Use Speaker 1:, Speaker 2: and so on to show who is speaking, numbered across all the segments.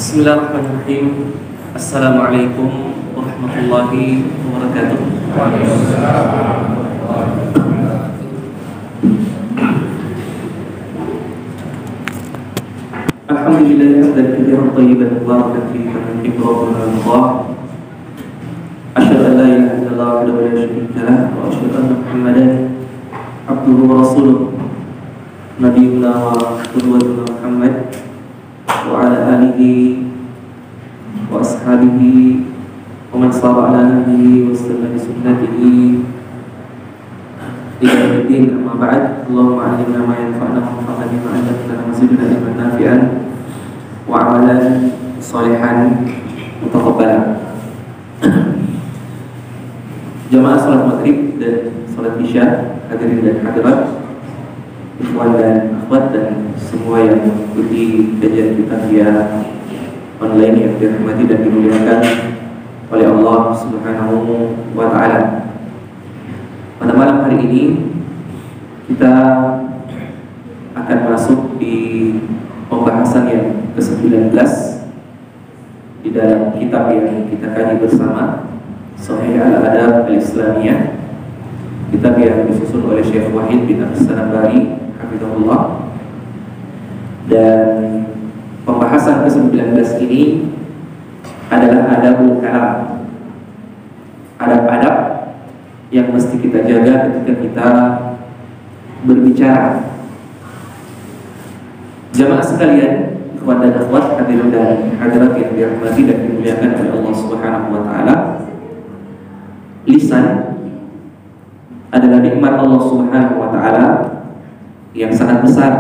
Speaker 1: Bismillahirrahmanirrahim. Assalamualaikum warahmatullahi wabarakatuh. Alhamdulillah hamdan katsiran thayyiban mubarakan fihi kama yuhibbu rabbuna wa yardah. Asyhadu an la ilaha illallah wahdahu la syarika lah wa asyhadu anna Muhammadan abduhu wa rasuluh. Nabiyuna wa qudwatuna Muhammad wa ala alihi wa ashabihi wa man sara ala nahjihi wa istana bi sunnatihi ila yaumil amma ba'd. Allahumma 'allimna ma yanfa'una wa anfa'na bima 'allamtana wa zidna ilman nafi'an wa 'amalan shalihan mutaqabbalan. Jamaah salat maghrib dan salat isya, hadirin dan hadirat, ikhwan dan akhwat dan semua yang mengikuti kajian kita via online yang dirahmati dan dimuliakan oleh Allah Subhanahu wa ta'ala. Pada malam hari ini kita akan masuk di pembahasan yang ke-19 di dalam kitab yang kita kaji bersama, Sahih Al-Adab Al-Islamiyah, kitab yang disusun oleh Syekh Wahid bin As-Sanabari hafizahullah. Dan pembahasan ke-19 ini adalah adabul kalam, adab-adab yang mesti kita jaga ketika kita berbicara. Jamaah sekalian, ikhwan dan akhwat, hadirin dan hadirat yang dirahmati dan dimuliakan oleh Allah Subhanahu wa ta'ala, lisan adalah nikmat Allah Subhanahu wa ta'ala yang sangat besar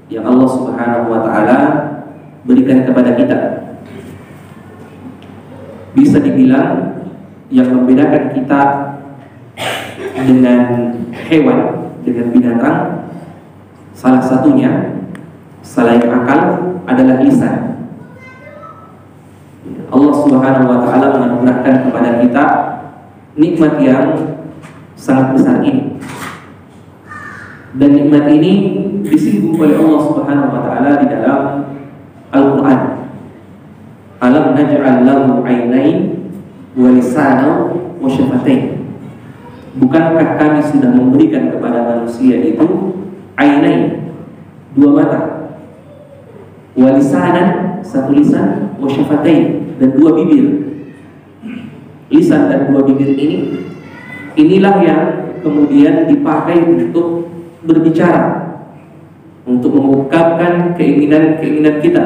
Speaker 1: yang Allah Subhanahu wa ta'ala berikan kepada kita. Bisa dibilang yang membedakan kita dengan hewan, dengan binatang, salah satunya selain akal adalah lisan. Allah Subhanahu wa ta'ala menganugerahkan kepada kita nikmat yang sangat besar ini. Dan nikmat ini disinggung oleh Allah Subhanahu wa ta'ala di dalam Al-Quran. Alam naj'al lahu 'ainain wa lisanan wa syafatain. Bukankah kami sudah memberikan kepada manusia itu 'ainain, dua mata, wa lisanan, satu lisan, wa syafatain, dan dua bibir. Lisan dan dua bibir ini, inilah yang kemudian dipakai untuk berbicara, untuk mengungkapkan keinginan-keinginan kita,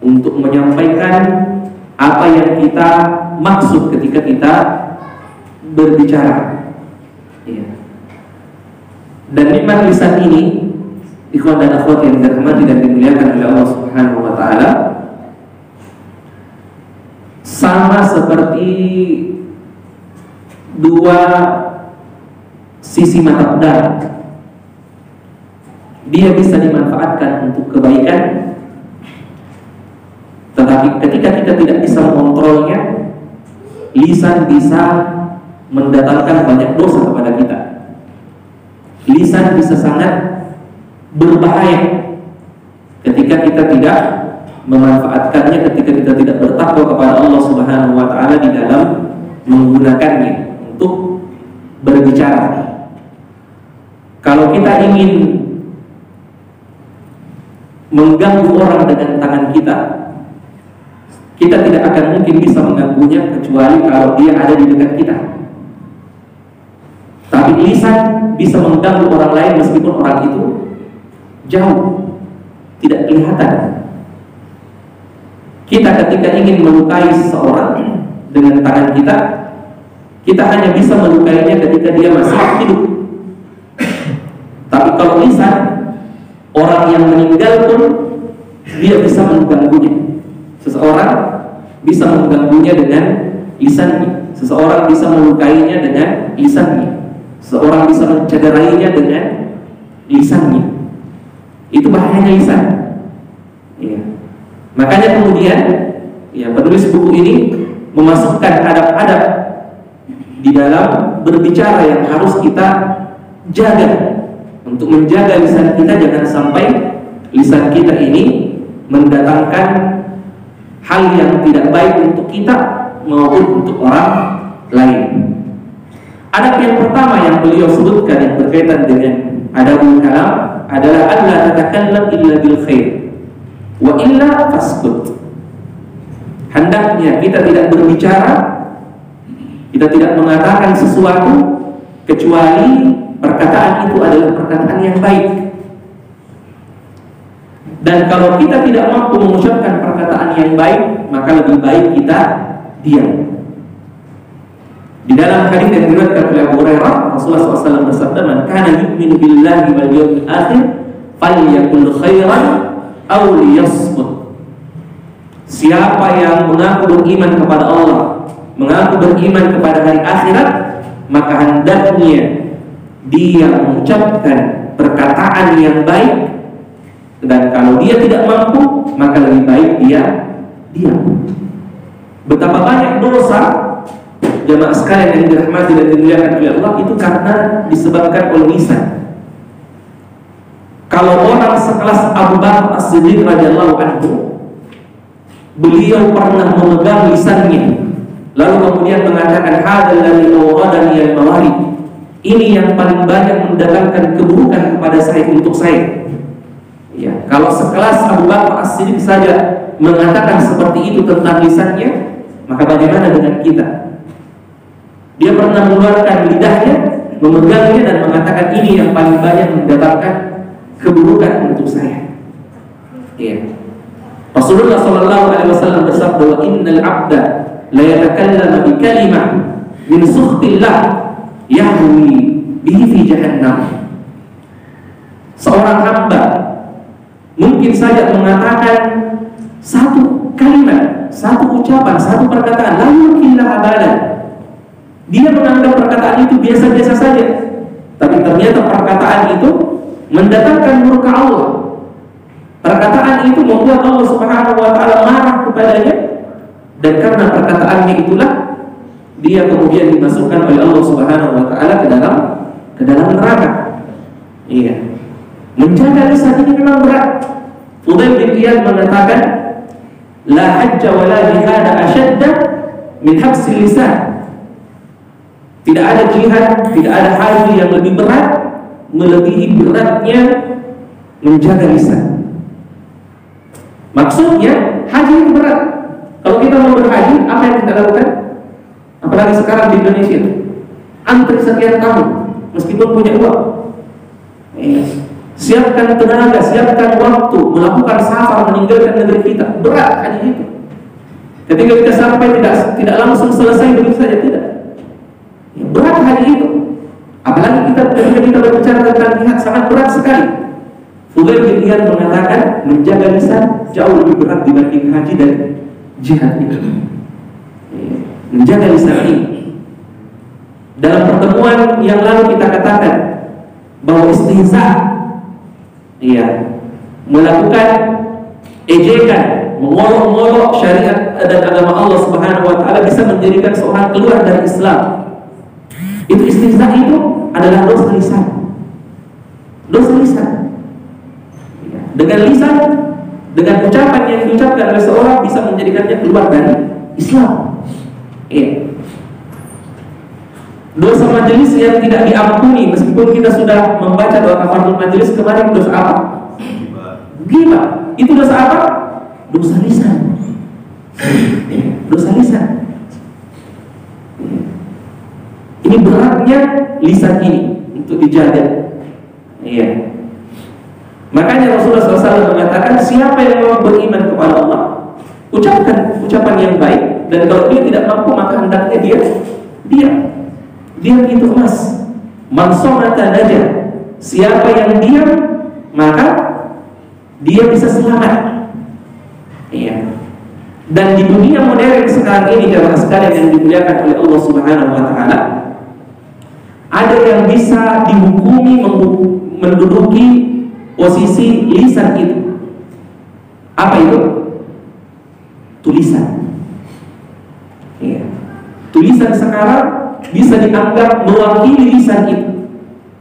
Speaker 1: untuk menyampaikan apa yang kita maksud ketika kita berbicara. Ya. Dan nikmat lisan ini, ikhwan dan akhwat yang dirahmati dan dimuliakan oleh Allah Subhanahu wa ta'ala, sama seperti dua sisi mata pedang. Dia bisa dimanfaatkan untuk kebaikan, tetapi ketika kita tidak bisa mengontrolnya, lisan bisa mendatangkan banyak dosa kepada kita. Lisan bisa sangat berbahaya ketika kita tidak memanfaatkannya, ketika kita tidak bertakwa kepada Allah Subhanahu wa ta'ala di dalam menggunakannya untuk berbicara. Kalau kita ingin mengganggu orang dengan tangan kita, kita tidak akan mungkin bisa mengganggunya kecuali kalau dia ada di dekat kita. Tapi lisan bisa mengganggu orang lain meskipun orang itu jauh, tidak kelihatan. Kita ketika ingin melukai seseorang dengan tangan kita, kita hanya bisa melukainya ketika dia masih hidup. Tapi kalau lisan, orang yang meninggal pun dia bisa mengganggunya. Seseorang bisa mengganggunya dengan lisannya. Seseorang bisa melukainya dengan lisannya. Seseorang bisa mencederainya dengan lisannya. Itu bahayanya lisan. Ya. Makanya kemudian penulis buku ini memasukkan adab-adab di dalam berbicara yang harus kita jaga. Untuk menjaga lisan kita, jangan sampai lisan kita ini mendatangkan hal yang tidak baik untuk kita maupun untuk orang lain. Adab yang pertama yang beliau sebutkan yang berkaitan dengan adabul kalam adalah alla tatakallam illa bil khair wa illa faskut. Hendaknya kita tidak berbicara, kita tidak mengatakan sesuatu kecuali perkataan itu adalah perkataan yang baik. Dan kalau kita tidak mampu mengucapkan perkataan yang baik, maka lebih baik kita diam. Di dalam hadis yang diriwayatkan oleh Abu Hurairah, Rasulullah SAW bersabda, "Man kana yu'minu billahi wal yawmil akhir, falyakul khairan aw liyasmut." Siapa yang mengaku beriman kepada Allah, mengaku beriman kepada hari akhirat, maka hendaknya dia mengucapkan perkataan yang baik, dan kalau dia tidak mampu, maka lebih baik dia diam. Betapa banyak dosa jamaah sekalian yang dirahmati dan dimuliakan oleh Allah itu karena disebabkan oleh lisan. Kalau orang sekelas Abu Bakar As-Siddiq radhiyallahu anhu, beliau pernah memegang lisannya, lalu kemudian mengatakan, hadzal ladzi awradani al-mawarid. Ini yang paling banyak mendatangkan keburukan kepada saya, untuk saya. Ya, kalau sekelas Abu Bakar As-Siddiq saja mengatakan seperti itu tentang lisannya, maka bagaimana dengan kita? Dia pernah mengeluarkan lidahnya, memegangnya dan mengatakan, ini yang paling banyak mendatangkan keburukan untuk saya. Ya. Rasulullah SAW bersabda, wa innal abda la yatakallamu bi kalimah min sukhtillah yahwi bihi fi jahannam. Seorang hamba mungkin saja mengatakan satu kalimat, satu ucapan, satu perkataan, lalu kila abadan. Dia menganggap perkataan itu biasa-biasa saja, tapi ternyata perkataan itu mendatangkan murka Allah. Perkataan itu membuat Allah Subhanahu wa taala marah kepadanya, dan karena perkataannya itulah dia kemudian dimasukkan oleh Allah Subhanahu wa taala ke dalam neraka. Iya. Menjaga lisan ini memang berat. Fudail bin Iyad mengatakan, la hajja wa la jihada ashadda min habsil lisan. Tidak ada jihad, tidak ada haji yang lebih berat melebihi beratnya menjaga lisan. Maksudnya haji itu berat. Kalau kita mau berhaji, apa yang kita lakukan? Apalagi sekarang di Indonesia, antri sekian tahun meskipun punya uang. Siapkan tenaga, siapkan waktu, melakukan safar meninggalkan negeri kita. Berat haji itu. Ketika kita sampai tidak langsung selesai begitu saja, tidak. Berat haji itu. Apalagi ketika kita berbicara tentang jihad, sangat berat sekali. Fudail bin Iyad mengatakan, menjaga lisan jauh lebih berat dibanding haji dan jihad itu. Menjaga lisan ini. Dalam pertemuan yang lalu kita katakan bahwa istihza, melakukan ejekan, mengolok-olok syariat dan agama Allah Subhanahu wa taala bisa menjadikan seorang keluar dari Islam. Itu istihza itu adalah dosa lisan. Dosa lisan. Dengan lisan, dengan ucapan yang diucapkan oleh seorang bisa menjadikannya keluar dari Islam. Dosa majelis yang tidak diampuni, meskipun kita sudah membaca doa kafaratul majelis kemarin, dosa apa? Ghibah. Itu dosa apa? Dosa lisan. Dosa lisan. Ini beratnya lisan ini untuk dijaga. Makanya Rasulullah SAW mengatakan, siapa yang mau beriman kepada Allah, ucapkan ucapan yang baik, dan kalau dia tidak mampu, maka hendaknya dia diam itu emas. Man somata najah. Siapa yang diam, maka dia bisa selamat. Dan di dunia modern sekarang ini, jamaah sekalian yang dimuliakan oleh Allah Subhanahu wa taala, ada yang bisa dihukumi menduduki posisi lisan itu. Apa itu? Tulisan. Tulisan sekarang bisa dianggap mewakili lisan itu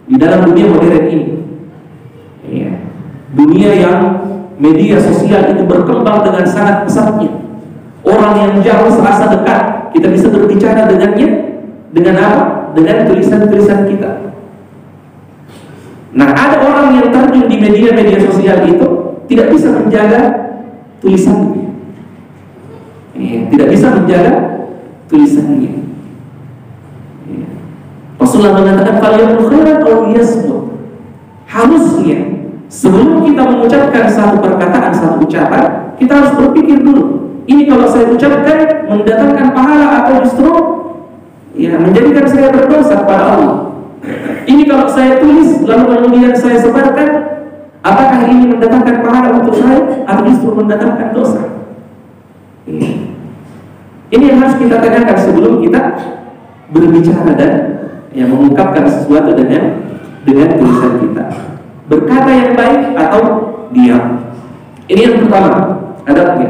Speaker 1: di dalam dunia modern ini. Dunia yang media sosial itu berkembang dengan sangat pesatnya. Orang yang jauh serasa dekat, kita bisa berbicara dengannya. Dengan apa? Dengan tulisan-tulisan kita. Nah, ada orang yang terjun di media-media sosial itu tidak bisa menjaga tulisannya. Tidak bisa menjaga tulisannya. Rasulullah mengatakan falyaqul khairan aw liyasmut. Harusnya sebelum kita mengucapkan satu perkataan, satu ucapan, kita harus berpikir dulu. Ini kalau saya ucapkan mendatangkan pahala atau justru menjadikan saya berdosa kepada Allah. Ini kalau saya tulis lalu kemudian saya sebarkan, apakah ini mendatangkan pahala untuk saya atau justru mendatangkan dosa? Ini yang harus kita tanyakan sebelum kita berbicara dan mengungkapkan sesuatu dengan tulisan kita. Berkata yang baik atau diam. Ini yang pertama, adabnya.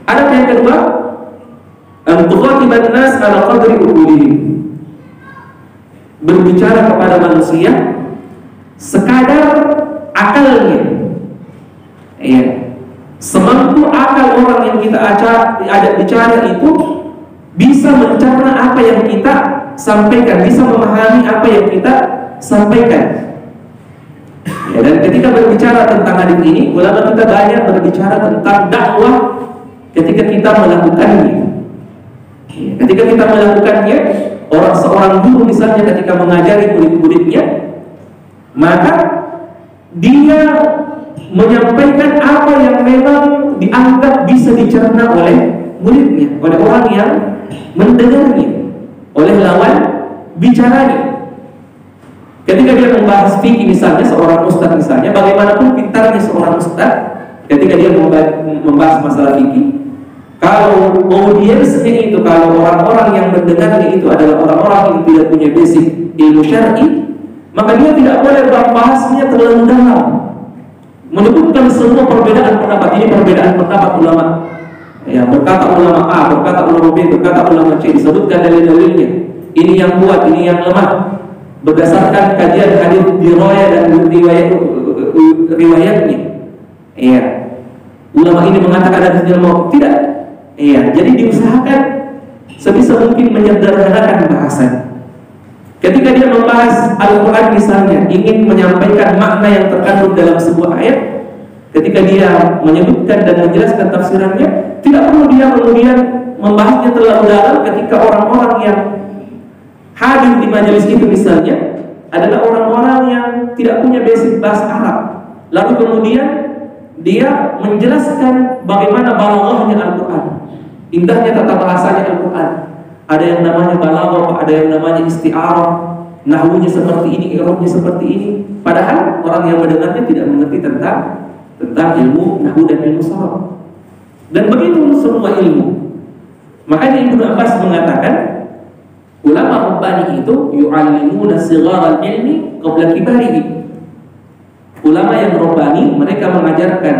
Speaker 1: Adab yang kedua, tukhatiban nas ala qadri uqulihim. Berbicara kepada manusia sekadar akalnya. Semampu akal orang yang kita ajak bicara itu bisa mencerna apa yang kita sampaikan, bisa memahami apa yang kita sampaikan. Dan ketika berbicara tentang hadis ini, ulama kita banyak berbicara tentang dakwah ketika kita melakukannya. Ketika kita melakukannya, seorang guru misalnya ketika mengajari murid-muridnya, maka dia menyampaikan apa yang memang dianggap bisa dicerna oleh muridnya, oleh orang yang mendengarnya, oleh lawan bicaranya. Ketika dia membahas fikih misalnya, seorang ustaz misalnya, bagaimanapun pintarnya seorang ustaz, ketika dia membahas masalah fikih, kalau audiensnya itu, kalau orang-orang yang mendengarnya itu adalah orang-orang yang tidak punya basic ilmu syar'i, maka dia tidak boleh membahasnya terlalu dalam, menyebutkan semua perbedaan pendapat. Ini perbedaan pendapat ulama. Berkata ulama A, berkata ulama B, berkata ulama C, disebutkan dalil-dalilnya. Ini yang kuat, ini yang lemah, berdasarkan kajian hadis riwayat dan riwayatnya. Ulama ini mengatakan hadisnya mau tidak. Jadi diusahakan sebisa mungkin menyederhanakan bahasan. Ketika dia membahas Al-Quran misalnya, ingin menyampaikan makna yang terkandung dalam sebuah ayat, ketika dia menyebutkan dan menjelaskan tafsirannya, tidak perlu dia kemudian membahasnya terlalu dalam. Ketika orang-orang yang hadir di majelis itu misalnya adalah orang-orang yang tidak punya basic bahasa Arab, lalu kemudian dia menjelaskan bagaimana balaghahnya Al-Quran, indahnya tata bahasanya Al-Quran. Ada yang namanya balaghah, ada yang namanya isti'arah, nahwunya seperti ini, i'rabnya seperti ini. Padahal orang yang mendengarnya tidak mengerti tentang ilmu nahwu dan ilmu sharaf. Dan begitu semua ilmu. Makanya Ibnu Abbas mengatakan, ulama rabbani itu yu'allimuna sigharal ilmi qabla kibarihi. Ulama yang rabbani, mereka mengajarkan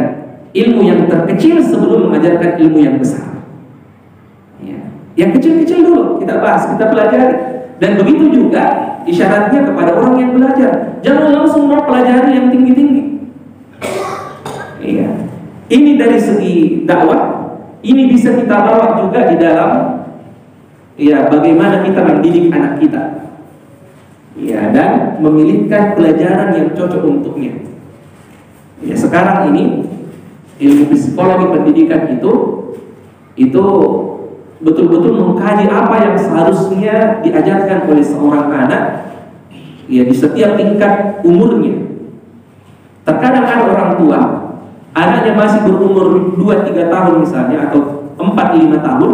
Speaker 1: ilmu yang terkecil sebelum mengajarkan ilmu yang besar. Yang kecil-kecil dulu kita bahas, kita pelajari. Dan begitu juga isyaratnya kepada orang yang belajar. Jangan langsung mau pelajari yang tinggi-tinggi. Ini dari segi dakwah, ini bisa kita bawa juga di dalam bagaimana kita mendidik anak kita. Dan memilihkan pelajaran yang cocok untuknya. Sekarang ini ilmu psikologi pendidikan itu betul-betul mengkaji apa yang seharusnya diajarkan oleh seorang anak di setiap tingkat umurnya. Terkadang ada orang tua, anaknya masih berumur 2-3 tahun misalnya, atau 4-5 tahun,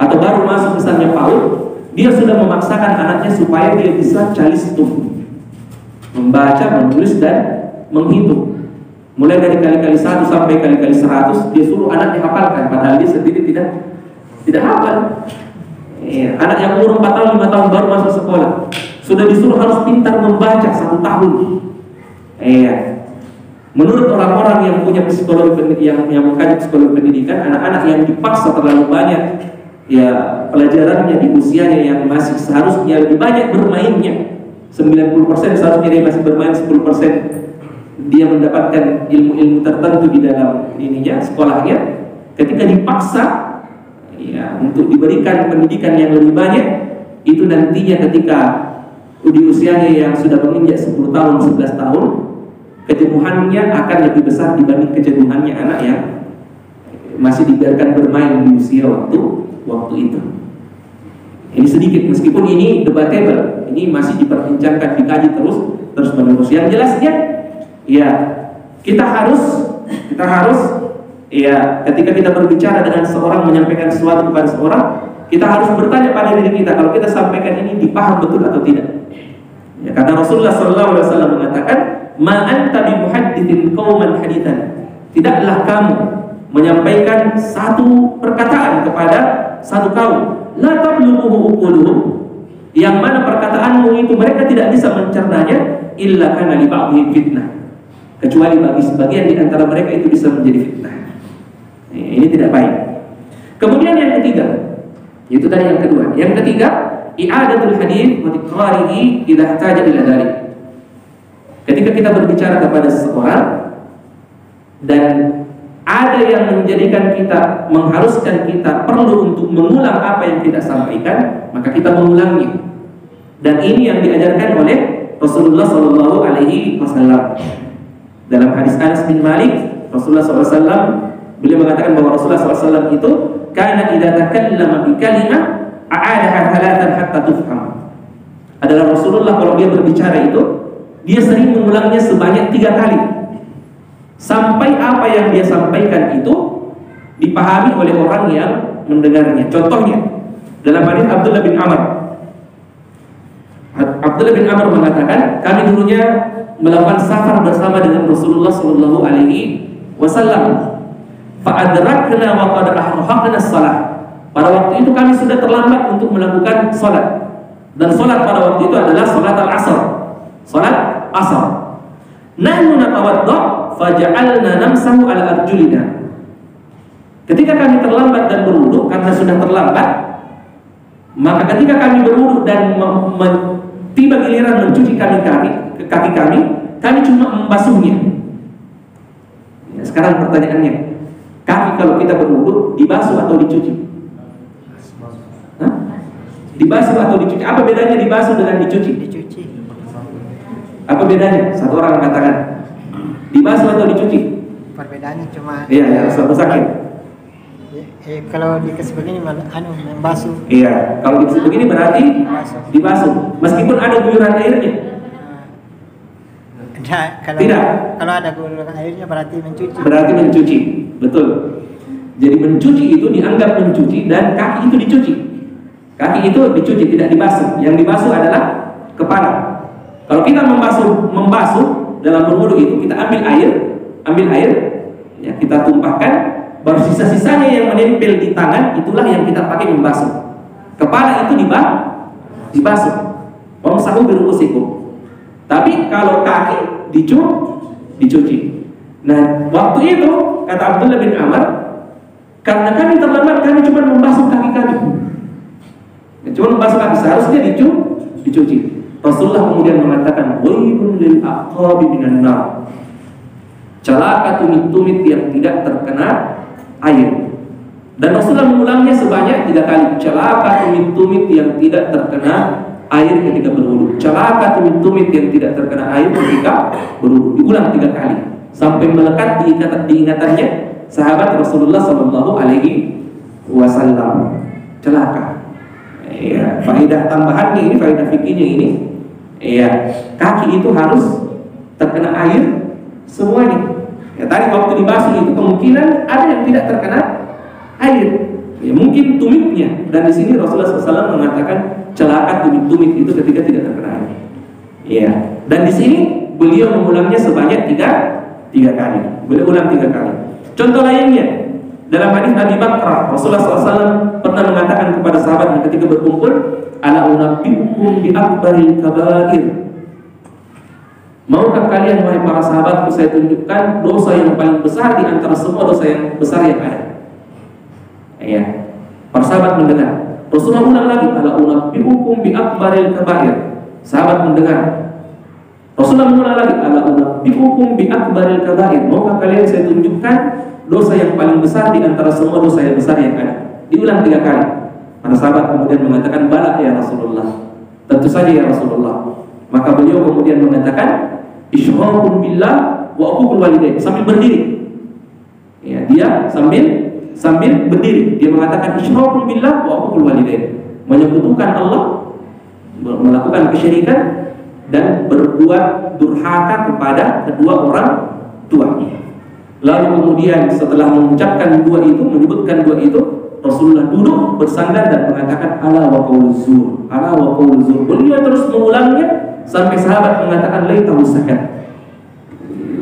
Speaker 1: atau baru masuk misalnya PAUD, dia sudah memaksakan anaknya supaya dia bisa calistung, membaca, menulis, dan menghitung. Mulai dari kali-kali 1 sampai kali-kali 100, dia suruh anaknya hafalkan, padahal dia sendiri tidak hafal. Anak yang umur 4 tahun, 5 tahun baru masuk sekolah, sudah disuruh harus pintar membaca 1 tahun. Menurut orang-orang yang punya psikologi, yang mengkaji psikologi pendidikan, anak-anak yang dipaksa terlalu banyak pelajarannya di usianya yang masih seharusnya lebih banyak bermainnya, 90% seharusnya dia masih bermain, 10% dia mendapatkan ilmu-ilmu tertentu di dalam sekolahnya. Ketika dipaksa ya, untuk diberikan pendidikan yang lebih banyak, itu nantinya ketika di usianya yang sudah menginjak 10 tahun, 11 tahun, kejenuhannya akan lebih besar dibanding kejenuhannya anak yang masih dibiarkan bermain di usia waktu itu. Ini sedikit, meskipun ini debatable, ini masih diperbincangkan, dikaji terus menerus. Yang jelasnya, ya kita harus ya ketika kita berbicara dengan seorang, menyampaikan sesuatu kepada seorang, kita harus bertanya pada diri kita, kalau kita sampaikan ini dipaham betul atau tidak. Ya, karena Rasulullah SAW mengatakan, "Ma anta bimuhadditsin qauman haditsan." Tidaklah kamu menyampaikan satu perkataan kepada satu kaum, la tablughu uquluhum, yang mana perkataanmu itu mereka tidak bisa mencernanya, illa kana li ba'dihim fitnah, kecuali bagi sebagian di antara mereka itu bisa menjadi fitnah. Ini tidak baik. Kemudian yang ketiga, itu tadi yang kedua. Yang ketiga, i'adatul hadits wa tikrarihi idza ihtaja ila dzalik. Ketika kita berbicara kepada seseorang dan ada yang menjadikan kita, mengharuskan kita perlu untuk mengulang apa yang kita sampaikan, maka kita mengulangnya. Dan ini yang diajarkan oleh Rasulullah SAW. Dalam hadis Anas bin Malik, Rasulullah SAW, beliau mengatakan bahwa Rasulullah SAW itu kana idza takallama bi kalimah a'adaha thalathan hatta tufham. Adalah Rasulullah kalau dia berbicara itu, dia sering mengulangnya sebanyak 3 kali sampai apa yang dia sampaikan itu dipahami oleh orang yang mendengarnya. Contohnya dalam hadis Abdullah bin Amr. Abdullah bin Amr mengatakan, kami dulunya melakukan safar bersama dengan Rasulullah sallallahu alaihi wasallam. Fa adrakna wa qad ahraqna as-salah. Pada waktu itu kami sudah terlambat untuk melakukan salat. Dan salat pada waktu itu adalah salat al-asr. Salat asar. Nahnu natawadda faja'alna namsahu ala arjulina. Ketika kami terlambat dan berwudu, karena sudah terlambat, maka ketika kami berwudu dan tiba giliran mencuci kaki kami cuma membasuhnya. Ya, sekarang pertanyaannya, kaki kalau kita berwudu dibasuh atau dicuci? Hah? Dibasuh atau dicuci? Apa bedanya dibasuh dengan dicuci? Dicuci. Apa bedanya? Satu orang mengatakan dibasuh atau dicuci?
Speaker 2: Perbedaannya cuma
Speaker 1: iya, suatu sakit.
Speaker 2: Kalau dikasih begini membasuh.
Speaker 1: Iya, kalau dikasih begini berarti dibasuh. Meskipun ada guyuran airnya.
Speaker 2: Nah,
Speaker 1: tidak.
Speaker 2: Kalau ada guyuran airnya berarti mencuci.
Speaker 1: Berarti mencuci, betul. Jadi mencuci itu dianggap mencuci dan kaki itu dicuci. Kaki itu dicuci, tidak dibasuh. Yang dibasuh adalah kepala. Kalau kita membasuh dalam berwudu itu, kita ambil air, ya, kita tumpahkan, baru sisa-sisanya yang menempel di tangan itulah yang kita pakai membasuh. Kepala itu dibasuh. Wamsahu biru'usikum. Tapi kalau kaki dicuci. Nah, waktu itu kata Abdullah bin Amr, karena kami terlambat, kami cuma membasuh kaki kami. Cuma membasuh kaki, seharusnya dicuci. Rasulullah kemudian mengatakan, wailun lil aqabi minan nar. Celaka tumit-tumit yang tidak terkena air. Dan Rasulullah mengulangnya sebanyak 3 kali. Celaka tumit-tumit yang tidak terkena air ketika berwudu. Celaka tumit-tumit yang tidak terkena air ketika berwudu. Diulang 3 kali sampai melekat di ingatannya sahabat Rasulullah sallallahu alaihi wasallam. Celaka. Ya, faedah tambahannya ini, faedah fikihnya ini, ya, kaki itu harus terkena air semuanya. Ya, tadi waktu dibasuh itu kemungkinan ada yang tidak terkena air. Ya, mungkin tumitnya. Dan di sini Rasulullah SAW mengatakan celaka tumit-tumit itu ketika tidak terkena air. Ya. Dan di sini beliau mengulangnya sebanyak 3 kali. Beliau ulang 3 kali. Contoh lainnya dalam hadis Abi Bakrah, Rasulullah SAW pernah mengatakan kepada sahabatnya ketika berkumpul, ala unabbiukum bi akbaril kabair. Maukah kalian wahai para sahabatku saya tunjukkan dosa yang paling besar di antara semua dosa yang besar yang ada? Ya. Para sahabat mendengar. Rasulullah ulang lagi, ala unabbiukum bi akbaril kabair. Sahabat mendengar. Rasulullah mengulang lagi, ala unabbiukum bi akbaril kabair. Maukah kalian saya tunjukkan dosa yang paling besar di antara semua dosa yang besar yang ada? Diulang 3 kali. Para sahabat kemudian mengatakan, bala ya Rasulullah, tentu saja ya Rasulullah. Maka beliau kemudian mengatakan, isyrakun billah wa uququl walidain, sambil berdiri. Ya, dia sambil berdiri, dia mengatakan isyrakun billah wa uququl walidain, menyekutukan Allah, melakukan kesyirikan dan berbuat durhaka kepada kedua orang tua. Lalu kemudian setelah mengucapkan menyebutkan dua itu, Rasulullah duduk bersandar dan mengatakan ala wa qauluz zur, ala wa qauluz zur. Beliau terus mengulangnya sampai sahabat mengatakan laitahu sakat.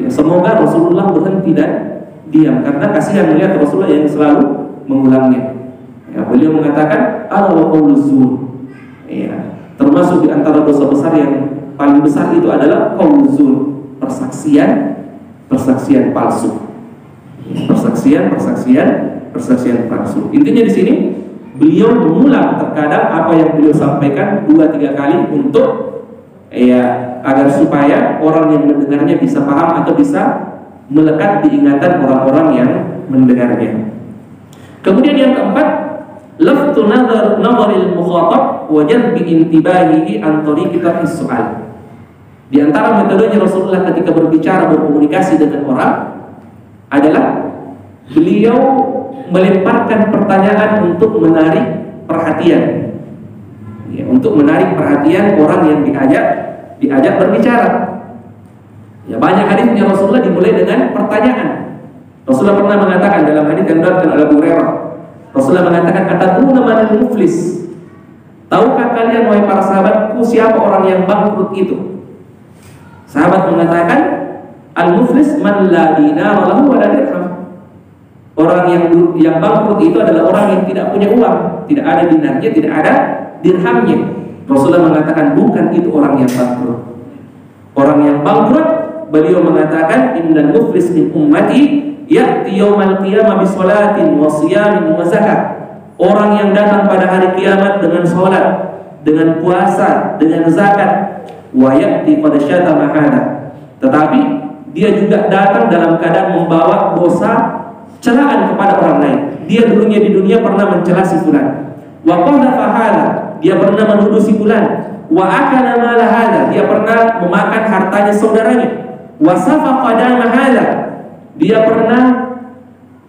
Speaker 1: Ya, semoga Rasulullah berhenti dan diam, karena kasihan melihat Rasulullah yang selalu mengulangnya. Ya, beliau mengatakan ala wa qauluz zur. Ya, termasuk di antara dosa besar yang paling besar itu adalah qauluz zur, persaksian palsu. Persaksian palsu. Intinya di sini beliau mengulang terkadang apa yang beliau sampaikan 2-3 kali untuk agar supaya orang yang mendengarnya bisa paham atau bisa melekat di ingatan orang-orang yang mendengarnya. Kemudian yang keempat, laftu nazaril mukhatab wa jalbi intibahihi an tariqi tarhis su'al. Di antara metodenya Rasulullah ketika berbicara, berkomunikasi dengan orang adalah beliau melemparkan pertanyaan untuk menarik perhatian, ya, untuk menarik perhatian orang yang diajak berbicara. Ya, banyak hadisnya Rasulullah dimulai dengan pertanyaan. Rasulullah pernah mengatakan dalam hadis yang diriwayatkan oleh Abu Hurairah, Rasulullah mengatakan, atadruna manil muflis? Tahukah kalian wahai para sahabatku siapa orang yang bangkrut itu? Sahabat mengatakan, al-muflis man la dinara lahu wa la dirham. Orang yang bangkrut itu adalah orang yang tidak punya uang, tidak ada dinarnya, tidak ada dirhamnya. Rasulullah mengatakan bukan itu orang yang bangkrut. Orang yang bangkrut, beliau mengatakan innal muflis min ummati ya'ti yaumal qiyamah bi sholatin wa siyamin wa zakat. Orang yang datang pada hari kiamat dengan salat, dengan puasa, dengan zakat, wa ya'ti qad syatama hada. Tetapi dia juga datang dalam keadaan membawa dosa celaan kepada orang lain. Dia dulunya di dunia pernah mencela si fulan. Wa qadhafa hada, dia pernah menuduh si fulan. Wa akala mala hada, dia pernah memakan hartanya saudaranya. Wa safaqa dama hada, dia pernah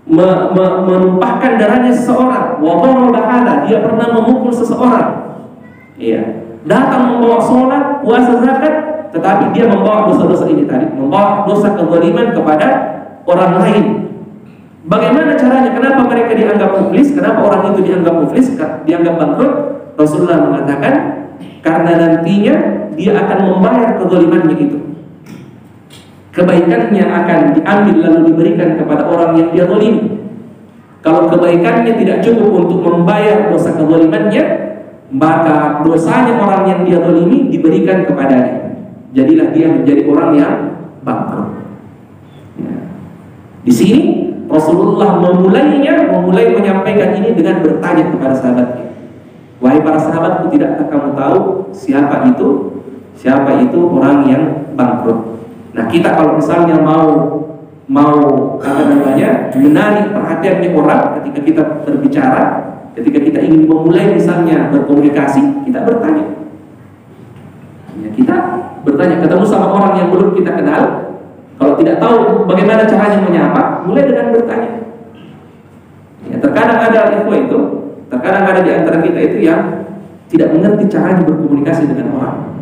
Speaker 1: menumpahkan darahnya seseorang. Wa daraba hada, dia pernah memukul seseorang. Iya, datang membawa sholat, puasa, zakat, tetapi dia membawa dosa-dosa ini tadi, membawa dosa kezaliman kepada orang lain. Bagaimana caranya? Kenapa mereka dianggap muflis? Kenapa orang itu dianggap muflis? Dianggap bangkrut? Rasulullah mengatakan karena nantinya dia akan membayar kezalimannya itu. Kebaikannya akan diambil lalu diberikan kepada orang yang dia zalimi. Kalau kebaikannya tidak cukup untuk membayar dosa kezalimannya, maka dosanya orang yang dia zalimi diberikan kepadanya. Jadilah dia menjadi orang yang bangkrut. Ya. Di sini Rasulullah memulai menyampaikan ini dengan bertanya kepada sahabatnya, wahai para sahabatku, tidakkah kamu tahu siapa itu orang yang bangkrut? Nah, kita kalau misalnya mau menarik perhatiannya orang ketika kita berbicara, ketika kita ingin memulai misalnya berkomunikasi, kita bertanya. Ya, kita bertanya, ketemu sama orang yang belum kita kenal. Kalau tidak tahu bagaimana caranya menyapa, mulai dengan bertanya. Ya, terkadang ada di antara kita itu yang tidak mengerti caranya berkomunikasi dengan orang.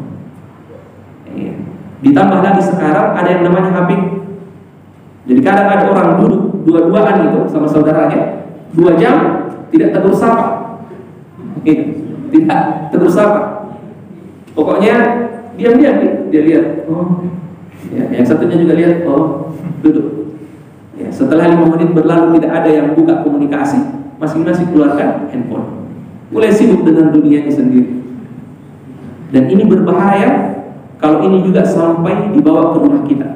Speaker 1: Ya. Ditambah lagi sekarang ada yang namanya HP. Jadi kadang ada orang duduk dua-duaan itu sama saudaranya 2 jam tidak tegur sapa. Tidak tegur sapa. Pokoknya diam-diam dia lihat. Oh. Ya, yang satunya juga lihat, oh, duduk. Ya, setelah 5 menit berlalu tidak ada yang buka komunikasi, masing-masing keluarkan handphone, mulai sibuk dengan dunianya sendiri. Dan ini berbahaya kalau ini juga sampai dibawa ke rumah kita.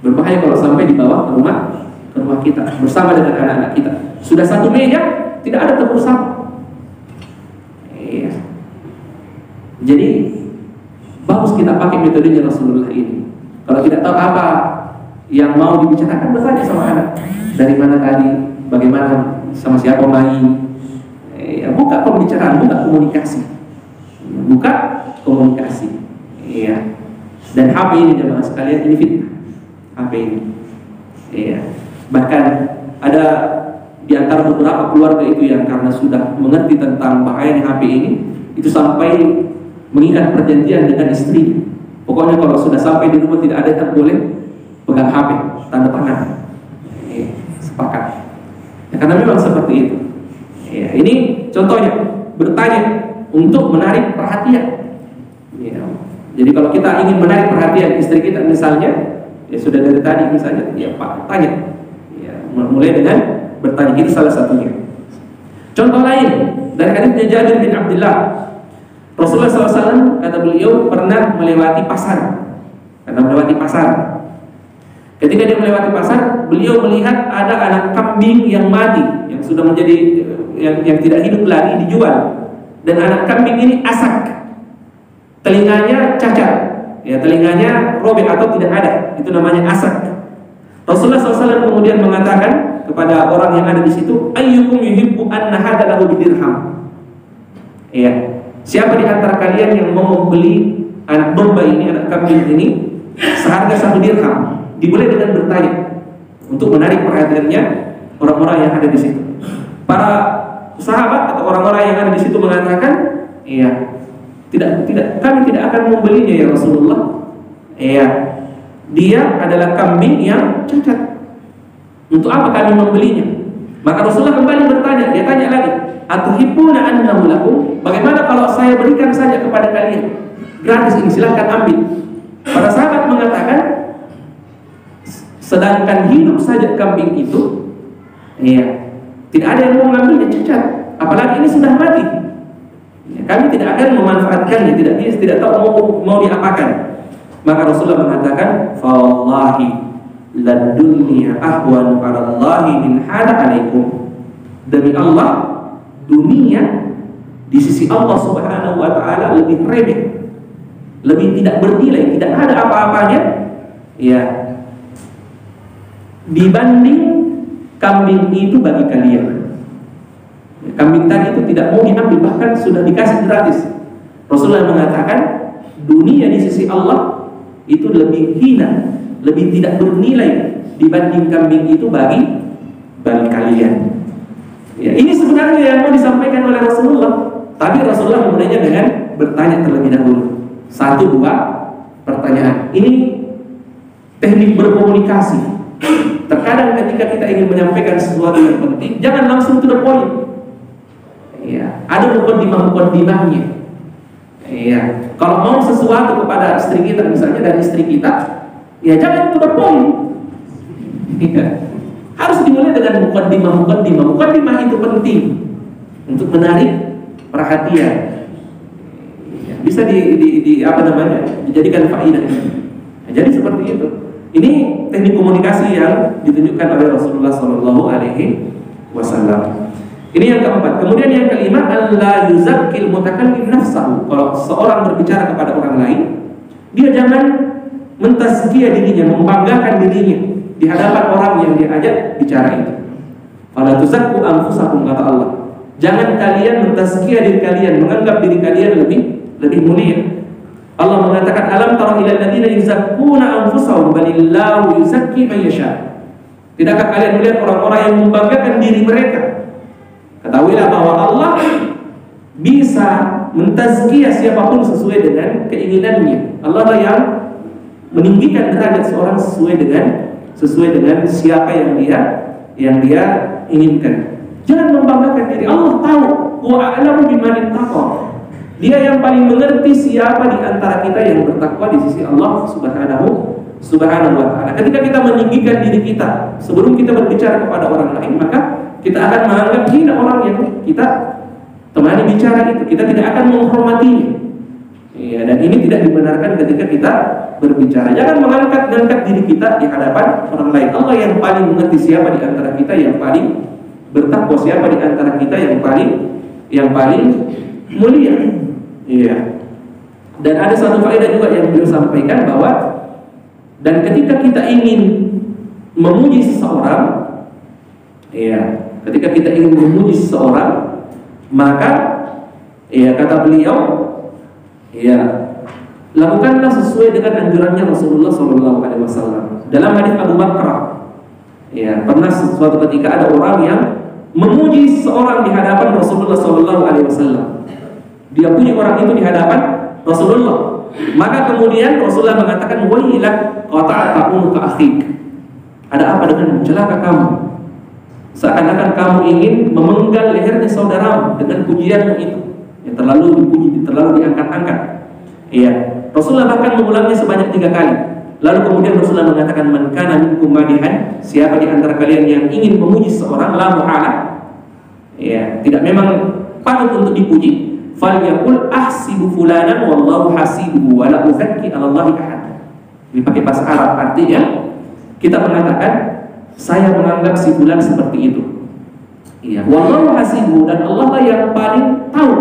Speaker 1: Berbahaya kalau sampai dibawa ke rumah kita bersama dengan anak-anak kita. Sudah satu meja, tidak ada tegur sapa. Ya. Jadi bagus kita pakai metodenya Rasulullah ini. Kalau tidak tahu apa yang mau dibicarakan, bertanya sama anak. Dari mana tadi? Bagaimana sama siapa main. Ya, buka pembicaraan, buka komunikasi. Buka komunikasi. Iya. Dan HP ini jemaah sekalian, ini fitnah. HP ini. Iya. Bahkan ada di antara beberapa keluarga itu yang karena sudah mengerti tentang bahayanya HP ini, itu sampai mengikat perjanjian dengan istri. Pokoknya kalau sudah sampai di rumah tidak ada yang boleh pegang HP, tanda tangan. Sepakat. Ya, karena memang seperti itu. Ya, ini contohnya bertanya untuk menarik perhatian. Ya. Jadi kalau kita ingin menarik perhatian istri kita misalnya, ya sudah dari tadi misalnya, ya Pak tanya. Ya, mulai dengan bertanya, itu salah satunya. Contoh lain dari hadisnya Jabir bin Abdullah, Rasulullah SAW kata beliau pernah melewati pasar. Ketika dia melewati pasar, beliau melihat ada anak kambing yang mati, yang sudah menjadi yang tidak hidup lagi, dijual. Dan anak kambing ini asak, telinganya cacat, ya telinganya robek atau tidak ada, itu namanya asak. Rasulullah SAW kemudian mengatakan kepada orang yang ada di situ, ayyukum yuhibbu anna hada lahu bidirham. Ya, siapa di antara kalian yang mau membeli anak domba ini, anak kambing ini seharga 1 dirham? Dimulai dengan bertanya untuk menarik perhatiannya orang-orang yang ada di situ. Para sahabat atau orang-orang yang ada di situ mengatakan, iya, tidak, kami tidak akan membelinya ya Rasulullah. Iya, dia adalah kambing yang cacat. Untuk apa kami membelinya? Maka Rasulullah kembali bertanya, dia tanya lagi, atuhibbuna annahu lakum? Bagaimana kalau saya berikan saja kepada kalian? Gratis ini, silahkan ambil. Para sahabat mengatakan, sedangkan hidup saja kambing itu, iya, tidak ada yang mau mengambilnya, cacat. Apalagi ini sudah mati. Ya, kami tidak akan memanfaatkannya, tidak tahu mau diapakan. Maka Rasulullah mengatakan, "Fawallahi ladunya ahwan 'ala Allahi min hada 'alaikum." Demi Allah, dunia di sisi Allah Subhanahu wa taala lebih remeh, lebih tidak bernilai, tidak ada apa-apanya, ya, dibanding kambing itu bagi kalian. Kambing tadi itu tidak mau diambil, bahkan sudah dikasih gratis. Rasulullah mengatakan dunia di sisi Allah itu lebih hina, lebih tidak bernilai dibanding kambing itu bagi kalian. Ya, ini sebenarnya yang mau disampaikan oleh Rasulullah, tapi Rasulullah memulainya dengan bertanya terlebih dahulu. 1-2 pertanyaan. Ini teknik berkomunikasi. Terkadang ketika kita ingin menyampaikan sesuatu yang penting, jangan langsung to the point. Ya, ada mukadimahnya. Ya, kalau mau sesuatu kepada istri kita, misalnya dari istri kita, ya jangan to the point. Ya, harus dimulai dengan mukadimah. Mukadimah itu penting untuk menarik perhatian. Ya, bisa dijadikan faedah. Nah, jadi seperti itu. Ini teknik komunikasi yang ditunjukkan oleh Rasulullah SAW. Ini yang keempat. Kemudian yang kelima, alla yuzakkil mutakallim nafsahu. Kalau seorang berbicara kepada orang lain, dia jangan mentazkiyah dirinya, membanggakan dirinya di hadapan orang yang dia ajak bicara itu. Fala tuzakku anfusakum, kata Allah. Jangan kalian mentazkiyah diri kalian, menganggap diri kalian lebih mulia. Allah mengatakan, alam tara ilal ladzina yuzakkuna anfusahum balillahu yuzakki man yasha. Tidakkah kalian melihat orang-orang yang membanggakan diri mereka? Ketahuilah bahwa Allah bisa mentazkiyah siapapun sesuai dengan keinginannya. Allah lah yang meninggikan derajat seorang sesuai dengan siapa yang dia inginkan. Jangan membanggakan diri. Allah tahu, wa a'lamu biman ittaqa. Dia yang paling mengerti siapa di antara kita yang bertakwa di sisi Allah Subhanahu wa ta'ala. Ketika kita meninggikan diri kita sebelum kita berbicara kepada orang lain, maka kita akan menganggap hina orang yang kita temani bicara itu. Kita tidak akan menghormatinya. Ya, dan ini tidak dibenarkan ketika kita berbicara. Jangan mengangkat diri kita di hadapan orang lain. Allah yang paling mengerti siapa di antara kita yang paling bertakwa, siapa di antara kita yang paling mulia. Iya. Dan ada satu faedah juga yang beliau sampaikan bahwa dan ketika kita ingin memuji seseorang, iya, Ketika kita ingin memuji seseorang, maka ya kata beliau, ya lakukanlah sesuai dengan anjurannya Rasulullah SAW. Dalam hadis Abu Bakar, ya pernah suatu ketika ada orang yang memuji seseorang di hadapan Rasulullah SAW. Dia puji orang itu di hadapan Rasulullah. Maka kemudian Rasulullah mengatakan, "Wailak qata'ta unuka akhik." Ada apa dengan celaka kamu? Seakan-akan kamu ingin memenggal lehernya saudaramu dengan pujianmu itu. Yang terlalu dipuji, terlalu diangkat-angkat. Iya. Rasulullah bahkan mengulangnya sebanyak 3 kali. Lalu kemudian Rasulullah mengatakan, "Man kana minkum madihan," siapa di antara kalian yang ingin memuji seorang, la muhala, ya, tidak memang patut untuk dipuji, falyaqul ahsibu fulanan wallahu hasibuhu wa la uzakki 'ala Allahi ahad. Dipakai bahasa Arab, artinya kita mengatakan saya menganggap si fulan seperti itu. Iya, wallahu hasibuhu, dan Allah lah yang paling tahu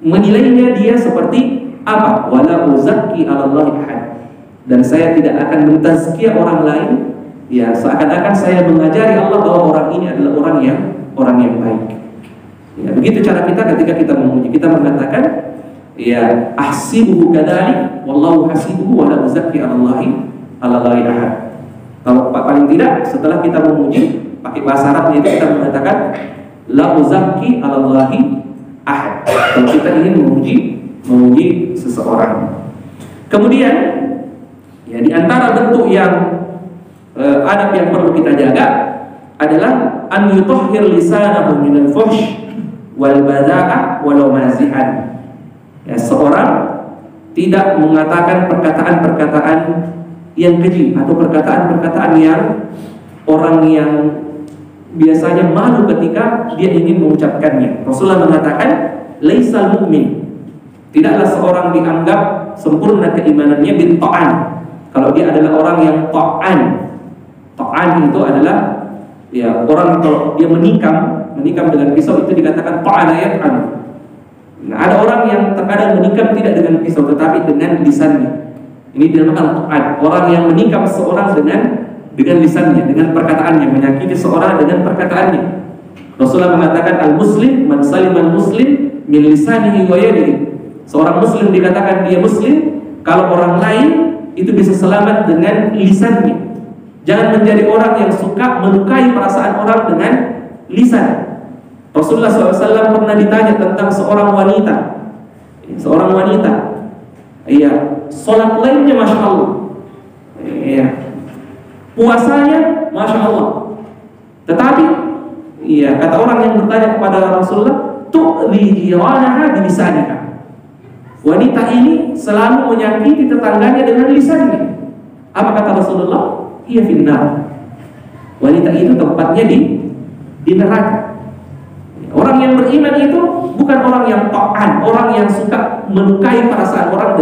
Speaker 1: menilainya dia seperti apa. Wa la uzakki 'ala Allahi ahad. Dan saya tidak akan mentazkiyah orang lain, ya seakan-akan saya mengajari Allah bahwa orang ini adalah orang yang baik. Ya, begitu cara kita ketika kita memuji, kita mengatakan, ya ahsibuhu kadzalik wallahu hasibuhu wa la uzakki 'ala Allahi ahad. Kalau paling tidak setelah kita memuji pakai bahasa Arabnya itu kita mengatakan la uzakki 'ala Allahi ahad. Kalau kita ingin memuji seseorang. Kemudian ya di antara bentuk yang adab yang perlu kita jaga adalah an yutahhir lisanahu minal fuhsh wal bada'ah walau mazihan. Ya, seorang tidak mengatakan perkataan-perkataan yang keji atau perkataan-perkataan yang orang yang biasanya malu ketika dia ingin mengucapkannya. Rasulullah mengatakan, laisal mu'min, tidaklah seorang dianggap sempurna keimanannya bin ta'an, kalau dia adalah orang yang ta'an. Ta'an itu adalah ya orang kalau dia menikam dengan pisau itu dikatakan ta'ana yat'an. Nah, ada orang yang terkadang menikam tidak dengan pisau tetapi dengan lisannya. Ini dinamakan ta'an. Orang yang menikam seorang dengan lisannya, dengan perkataannya, menyakiti seorang dengan perkataannya. Rasulullah mengatakan al-muslim man saliman muslim min lisanihi wa yadihi. Seorang muslim dikatakan dia muslim kalau orang lain itu bisa selamat dengan lisannya. Jangan menjadi orang yang suka melukai perasaan orang dengan lisan. Rasulullah SAW pernah ditanya tentang seorang wanita. Seorang wanita, iya, sholat lainnya masya Allah, iya, puasanya masya Allah. Tetapi, iya, kata orang yang bertanya kepada Rasulullah, tu'li jiranaha bilisaniha. Wanita ini selalu menyakiti tetangganya dengan lisannya. Apa kata Rasulullah? Iya finnar. Wanita itu tempatnya di neraka. Orang yang beriman itu bukan orang yang ta'an, orang yang suka melukai perasaan orang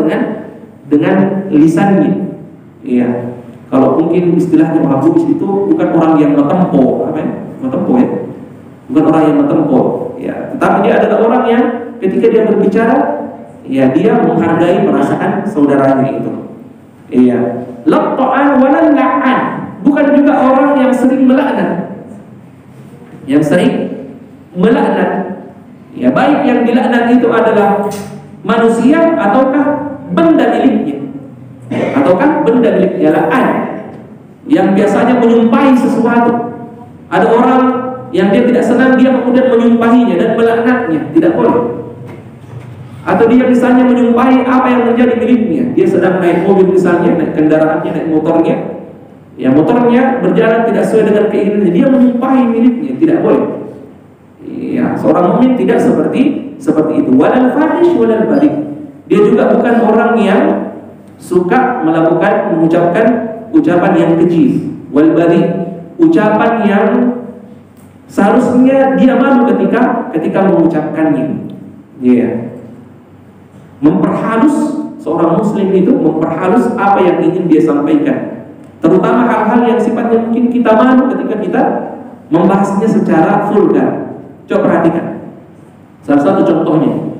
Speaker 1: dengan lisannya. Iya. Kalau mungkin istilahnya orang Bugis itu bukan orang yang metempo, apa ya? Metempo ya. Bukan orang yang metempo, ya. Tetapi dia adalah orang yang ketika dia berbicara, ya dia menghargai perasaan saudaranya itu. Iya. Laqta'an wa la'an, bukan juga orang yang sering melaknat. Yang sering melaknat. Ya, baik yang dilaknat itu adalah manusia ataukah benda miliknya. Ataukah benda miliknya, la'an yang biasanya menyumpahi sesuatu. Ada orang yang dia tidak senang, dia kemudian menyumpahinya dan melaknatnya, tidak boleh. Atau dia misalnya menyumpahi apa yang menjadi miliknya. Dia sedang naik mobil misalnya, naik kendaraannya, naik motornya. Ya, motornya berjalan tidak sesuai dengan keinginannya, dia menyumpahi miliknya, tidak boleh. Ya, seorang mukmin tidak seperti itu. Walal fahish walal barik. Dia juga bukan orang yang suka mengucapkan ucapan yang keji. Wal barik, ucapan yang seharusnya dia malu ketika mengucapkannya. Ya. Memperhalus, seorang muslim itu memperhalus apa yang ingin dia sampaikan, terutama hal-hal yang sifatnya mungkin kita malu ketika kita membahasnya secara vulgar. Coba perhatikan salah satu contohnya.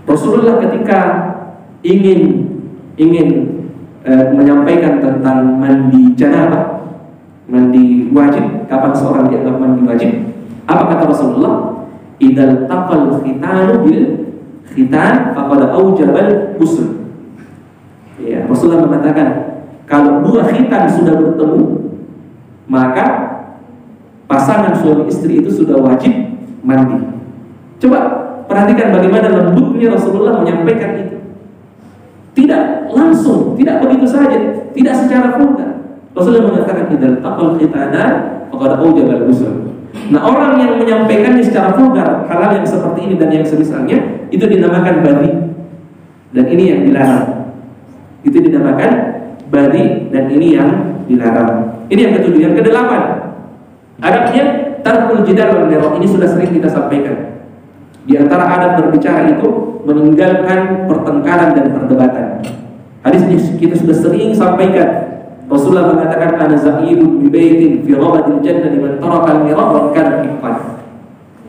Speaker 1: Rasulullah ketika ingin menyampaikan tentang mandi janabah, Mandi wajib, kapan seorang dianggap mandi wajib? Apa kata Rasulullah? Idzal taqal khitanu bil khitan faqad aujabal ghusl. Ya, Rasulullah mengatakan kalau dua khitan sudah bertemu, maka pasangan suami istri itu sudah wajib mandi. Coba perhatikan bagaimana lembutnya Rasulullah menyampaikan itu. Tidak langsung, tidak begitu saja, tidak secara vulgar. Rasulullah mengatakan idzal taqal khitanan faqad aujabal ghusl. Nah, orang yang menyampaikannya secara vulgar hal-hal yang seperti ini dan yang semisalnya itu dinamakan badi. Dan ini yang dilarang. Itu dinamakan badi dan ini yang dilarang. Ini yang ketujuh. Yang kedelapan, adabnya tarkul jidal wal mira'. Ini sudah sering kita sampaikan. Di antara adab berbicara itu meninggalkan pertengkaran dan perdebatan. Hadis ini kita sudah sering sampaikan. Rasulullah mengatakan ana za'idun bi baitin fi rabadil jannah liman taraka al-mira' wa kana hiqqan.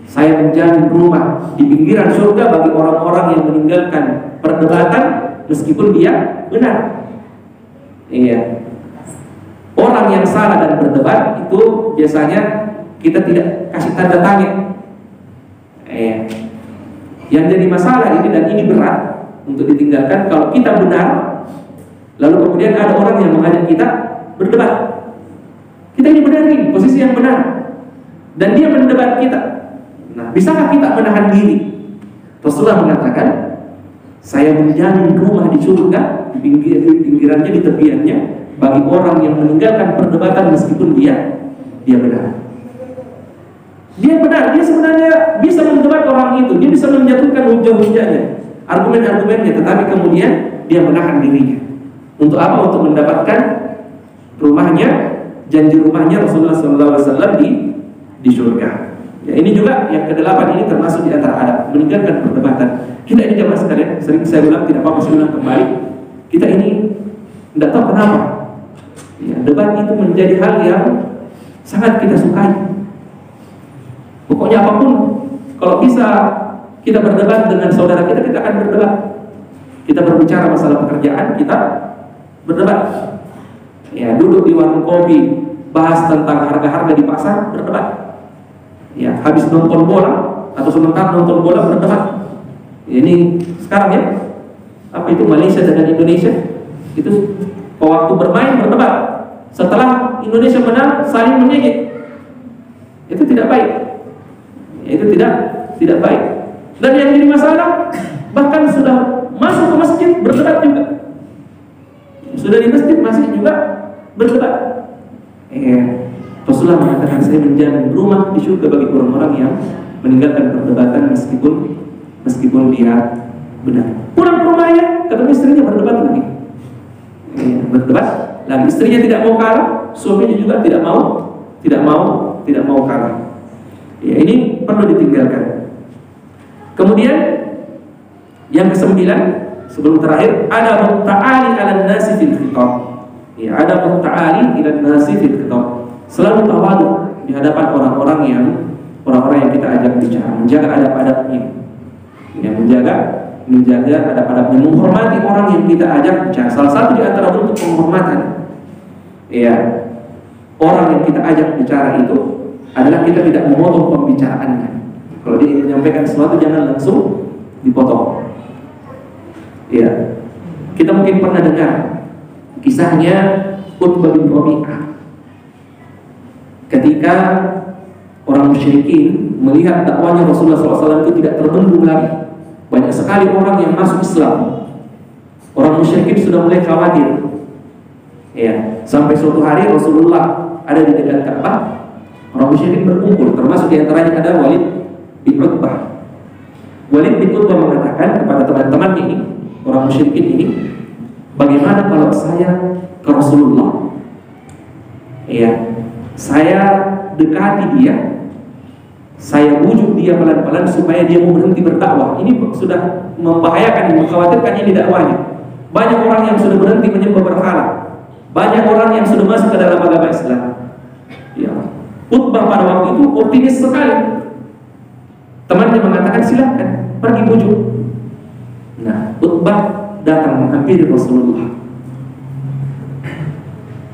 Speaker 1: Saya menjamin rumah di pinggiran surga bagi orang-orang yang meninggalkan perdebatan meskipun dia benar. Iya. Orang yang salah dan berdebat itu biasanya kita tidak kasih tanda tanya. Yang jadi masalah ini dan ini berat untuk ditinggalkan kalau kita benar, lalu kemudian ada orang yang mengajak kita berdebat. Kita ini benar nih, posisi yang benar, dan dia mendebat kita. Nah, bisakah kita menahan diri? Rasulullah mengatakan, saya menjamin rumah di surga di pinggirannya, di tepiannya bagi orang yang meninggalkan perdebatan meskipun dia benar. Dia benar, dia sebenarnya bisa mendebat orang itu, dia bisa menjatuhkan hujah-hujahnya, argumen-argumennya, tetapi kemudian dia menahan dirinya. Untuk apa? Untuk mendapatkan rumahnya, janji rumahnya Rasulullah SAW di surga. Ya, ini juga yang kedelapan, ini termasuk di antara adab, meninggalkan perdebatan. Kita ini jamaah sekalian, sering saya ulang, tidak apa-apa saya ulang kembali. Kita ini tidak tahu kenapa. Ya, debat itu menjadi hal yang sangat kita sukai. Pokoknya apapun, kalau bisa kita berdebat dengan saudara kita akan berdebat. Kita berbicara masalah pekerjaan, kita berdebat. Ya, duduk di warung kopi, bahas tentang harga-harga di pasar, berdebat. Ya, habis nonton bola atau sebentar nonton bola, berdebat. Ya, ini sekarang ya, apa itu Malaysia dengan Indonesia? Itu waktu bermain berdebat. Setelah Indonesia menang, saling menyegik. Itu tidak baik. Itu tidak baik. Dan yang jadi masalah, bahkan sudah masuk ke masjid berdebat juga. Sudah di masjid masih juga berdebat. Rasulullah mengatakan saya menjamin rumah di surga bagi orang-orang yang meninggalkan perdebatan meskipun dia benar. Pulang ke rumahnya, ketemu istrinya berdebat lagi. Berdebat lagi. Istrinya tidak mau kalah, suaminya juga tidak mau kalah. Ya, ini perlu ditinggalkan. Kemudian yang kesembilan, sebelum terakhir, ada ta'ali 'alan nasi fil khitab. Ya, ada ta'ali 'alan nasi fil khitab. Selalu tawadu di hadapan orang-orang yang kita ajak bicara, menjaga adab-adabnya. Ya, menjaga adab-adabnya, menghormati orang yang kita ajak bicara. Salah satu di antara bentuk penghormatan, ya, orang yang kita ajak bicara itu adalah kita tidak memotong pembicaraannya. Kalau dia menyampaikan sesuatu jangan langsung dipotong. Ya, kita mungkin pernah dengar kisahnya Utbah bin Rabi'ah. Ketika orang musyrikin melihat dakwanya Rasulullah SAW itu tidak terbendung lagi, banyak sekali orang yang masuk Islam. Orang musyrikin sudah mulai khawatir. Ya, sampai suatu hari Rasulullah ada di dekat Ka'bah. Orang musyrikin berkumpul, termasuk di antaranya ada Walid bin Utbah. Walid bin Utbah mengatakan kepada teman-temannya ini, orang musyrikin ini, bagaimana kalau saya ke Rasulullah? Ya, saya dekati dia, saya bujuk dia pelan-pelan supaya dia mau berhenti berdakwah. Ini sudah membahayakan, mengkhawatirkan ini dakwahnya. Banyak orang yang sudah berhenti menyembah berhala, banyak orang yang sudah masuk ke dalam agama Islam. Ya, Utbah pada waktu itu optimis sekali. Temannya mengatakan silahkan pergi bujuk. Nah, Utbah datang menghampiri Rasulullah.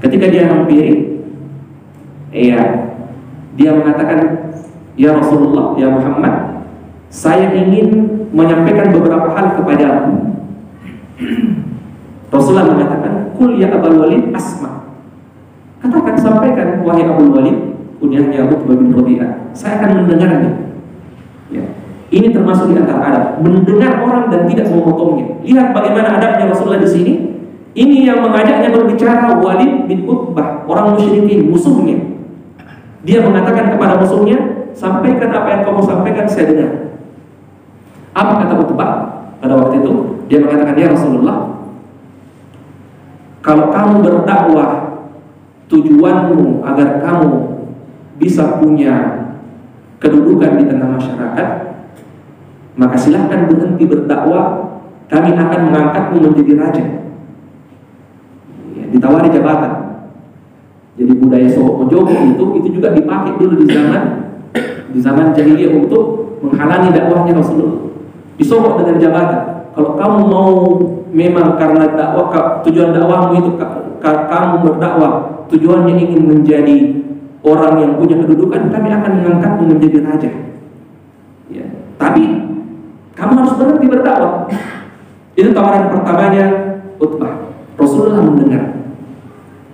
Speaker 1: Ketika dia hampiri, Iya. Dia mengatakan, "Ya Rasulullah, ya Muhammad, saya ingin menyampaikan beberapa hal kepadamu." Rasulullah mengatakan, "Qul ya Abul Walid asma." Katakan, sampaikan wahai Abul Walid, kunyahnya Utbah bin Rabi'ah, saya akan mendengarnya. Ya. Ini termasuk di antara adab, mendengar orang dan tidak memotongnya. Lihat bagaimana adabnya Rasulullah di sini. Ini yang mengajaknya berbicara Walid bin Utbah, orang musyrikin, musuhnya. Dia mengatakan kepada musuhnya, sampaikan apa yang kamu sampaikan, saya dengar. Apa kata Utbah pada waktu itu? Dia mengatakan, ya Rasulullah, kalau kamu berdakwah tujuanmu agar kamu bisa punya kedudukan di tengah masyarakat, maka silahkan berhenti berdakwah, kami akan mengangkatmu menjadi raja. Ya, ditawari jabatan. Jadi budaya sogok mojogo itu juga dipakai dulu di zaman jahiliyah untuk menghalangi dakwahnya Rasulullah. Disogok dengan jabatan. Kalau kamu mau memang karena dakwah, tujuan dakwahmu itu kamu berdakwah, tujuannya ingin menjadi orang yang punya kedudukan, kami akan mengangkatmu menjadi raja. Ya. Tapi kamu harus berhenti berdakwah. Itu tawaran pertamanya Utbah. Rasulullah mendengar.